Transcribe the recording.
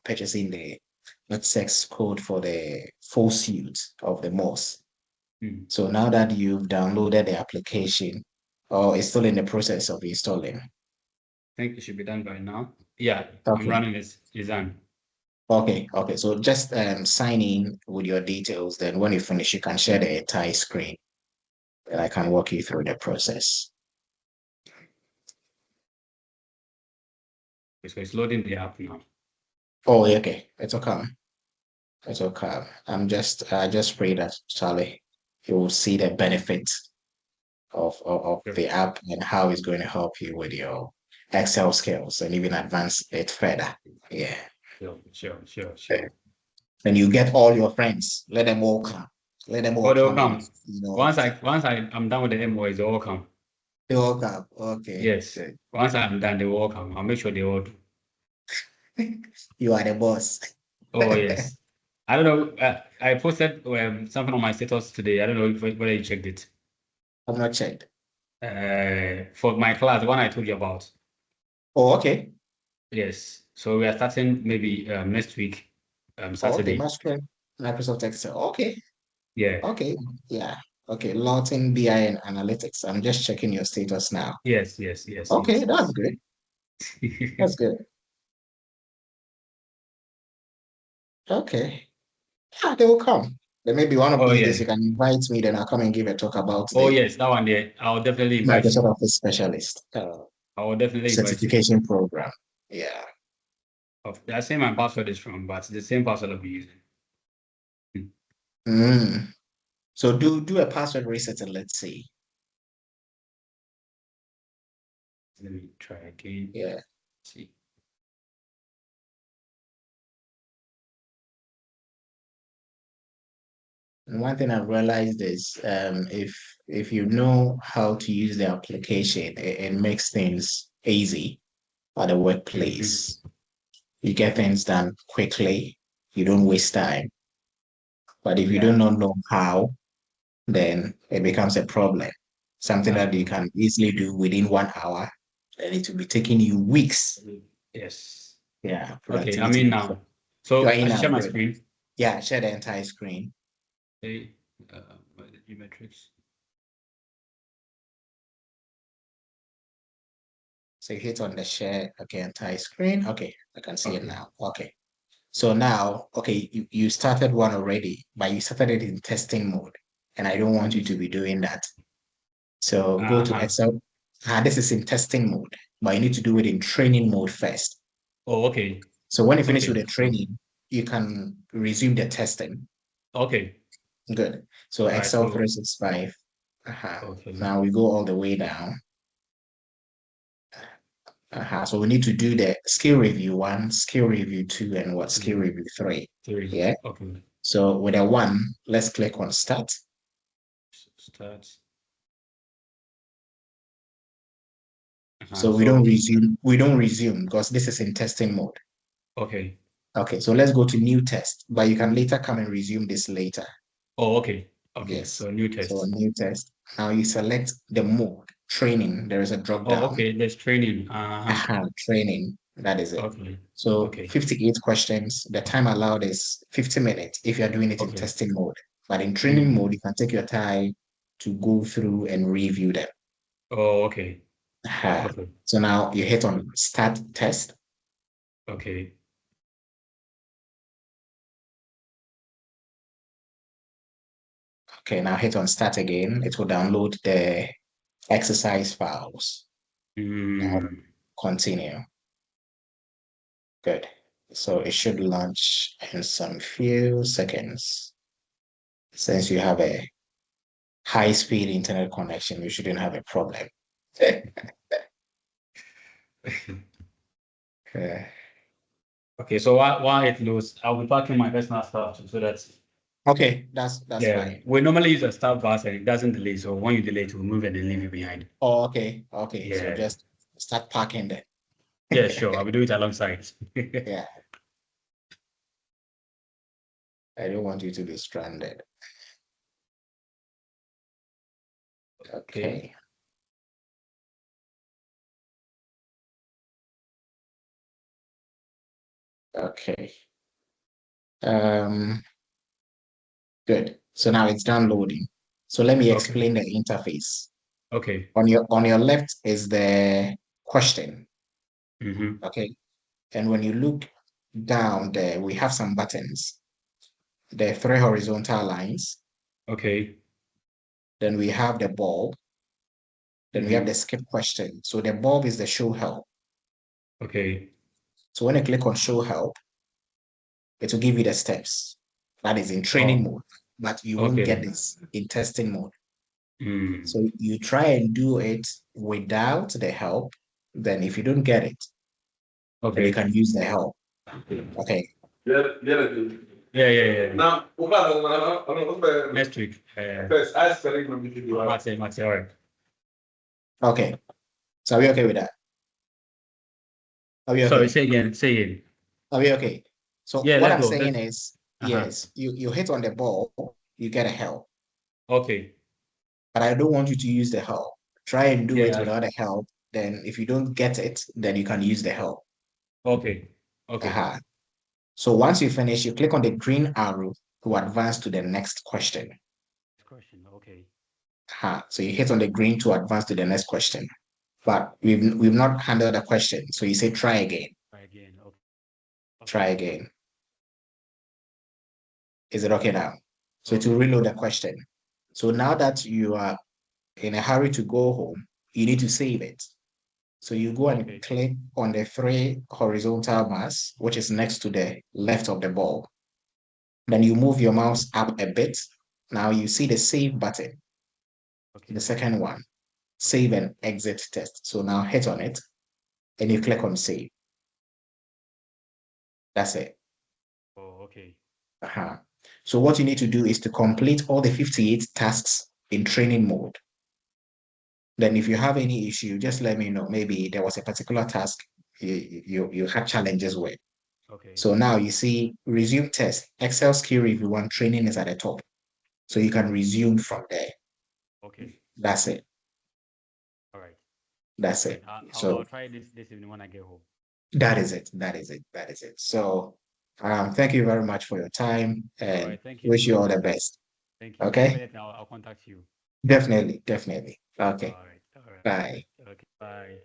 purchasing the access code for the full suite of the MOS. So now that you've downloaded the application, or it's still in the process of installing. I think it should be done by now. Yeah, Okay. I'm running this design. Okay, so just sign in with your details. Then when you finish, you can share the entire screen, and I can walk you through the process. So it's loading the app now. Oh, okay. It's okay. It's okay. I just pray that Charlie, you will see the benefits of Sure. the app and how it's going to help you with your Excel skills and even advance it further. Yeah. Sure. And you get all your friends. Let them all come. Let them all Oh, they'll come. come. Once I'm done with the MOS, they all come. They all come. Okay. Yes. Good. Once I'm done, they will all come. I'll make sure they all do. You are the boss. Oh, yes. I don't know. I posted something on my status today. I don't know whether you checked it. I've not checked. For my class, the one I told you about. Oh, okay. Yes. So we are starting maybe next week, Saturday. Okay, Microsoft Excel. Okay. Yeah. Okay. Yeah. Okay. Lawton BI and Analytics. I'm just checking your status now. Yes. Okay, that's good. That's good. Okay. Yeah, they will come. Then maybe one of Oh, these yeah. days you can invite me, then I'll come and give a talk about Oh, the yes, that one there. I'll definitely invite Microsoft you. Office Specialist I will definitely invite you. certification program. Yeah. I say my password is wrong, but the same password I'll be using. So do a password reset and let's see. Let me try again. Yeah. Let's see. And one thing I've realized is if you know how to use the application, it makes things easy at the workplace. You get things done quickly. You don't waste time. But if you do not know how, then it becomes a problem. Something that you can easily do within 1 hour, and it will be taking you weeks. Yes. Yeah. Okay, I'm in now. So I should share my screen. Yeah, share the entire screen. Okay. GMetrix. So you hit on the share, okay, entire screen. Okay, I can see it now. Okay. So now, okay, you started one already, but you started it in testing mode. And I don't want you to be doing that. So go to Excel. This is in testing mode, but you need to do it in training mode first. Oh, okay. So when you finish with the training, you can resume the testing. Okay. Good. So Excel 365. Okay. Now we go all the way down. So we need to do the skill review 1, skill review 2, and what skill review 3. Yeah. Okay. So with a 1, let's click on start. Start. So we don't resume because this is in testing mode. Okay. Okay, so let's go to new test, but you can later come and resume this later. Oh, okay. Okay. Yes. So new test. So new test. Now you select the mode, training. There is a drop down. Oh, okay. There's training. Training. That is it. Okay. So Okay. 58 questions. The time allowed is 50 minutes if you're doing it in testing mode. But in training mode, you can take your time to go through and review them. Oh, okay. Okay. So now you hit on start test. Okay. Okay, now hit on start again. It will download the exercise files. Now continue. Good. So it should launch in some few seconds. Since you have a high-speed internet connection, you shouldn't have a problem. Okay, so while it loads, I'll be packing my personal stuff too, so that's okay. That's fine. We normally use a start bus and it doesn't delay. So when you delay, it will move and then leave you behind. Oh, okay. Okay. Yeah. So just start packing then. Yeah, sure. I will do it alongside. Yeah. I don't want you to be stranded. Okay. Okay. Good. So now it's downloading. So let me explain the interface. Okay. On your left is the question. Mm-hmm. Okay. And when you look down there, we have some buttons. There are 3 horizontal lines. Okay. Then we have the bulb. Then we have the Mm-hmm. skip question. So the bulb is the show help. Okay. So when you click on show help, it will give you the steps. That is in training Oh, mode, but you won't get okay. this in testing mode. Mm. So you try and do it without the help. Then if you don't get it, then you Okay. can use the help. Okay. Yeah, yeah. Now, next week. First, I spelling Mate, all right. Okay. So are we okay with that? Are we Sorry, okay? say again. Say again. Are we okay? So Yeah, what let's I'm go. saying is, Uh-huh. yes, you hit on the ball, you get a help. Okay. But I don't want you to use the help. Try and do it Yeah. without a help. Then if you don't get it, then you can use the help. Okay. Okay. Uh-huh. So once you finish, you click on the green arrow to advance to the next question. Question. Okay. So you hit on the green to advance to the next question. But we've not handled the question. So you say try again. Try again. Okay. Try again. Is it okay now? So to Okay. reload the question. So now that you are in a hurry to go home, you need to save it. So you go and Okay. click on the 3 horizontal bars, which is next to the left of the ball. Then you move your mouse up a bit. Now you see the save button, Okay. the second one, Okay. save and exit test. So now hit on it and you click on save. That's it. Oh, okay. So what you need to do is to complete all the 58 tasks in training mode. Then if you have any issue, just let me know. Maybe there was a particular task you had challenges with. Okay. So now you see resume test, Excel skill review one training is at the top. So you can resume from there. Okay. That's it. All right. That's Then it. I'll So try this evening when I get home. that is it. That is it. That is it. So thank you very much for your time All and right. Thank you wish you too. all the best. Thank you. If I have Okay? anything, I'll contact you. Definitely. Definitely. Okay. All right. All right. Bye. Okay. Bye.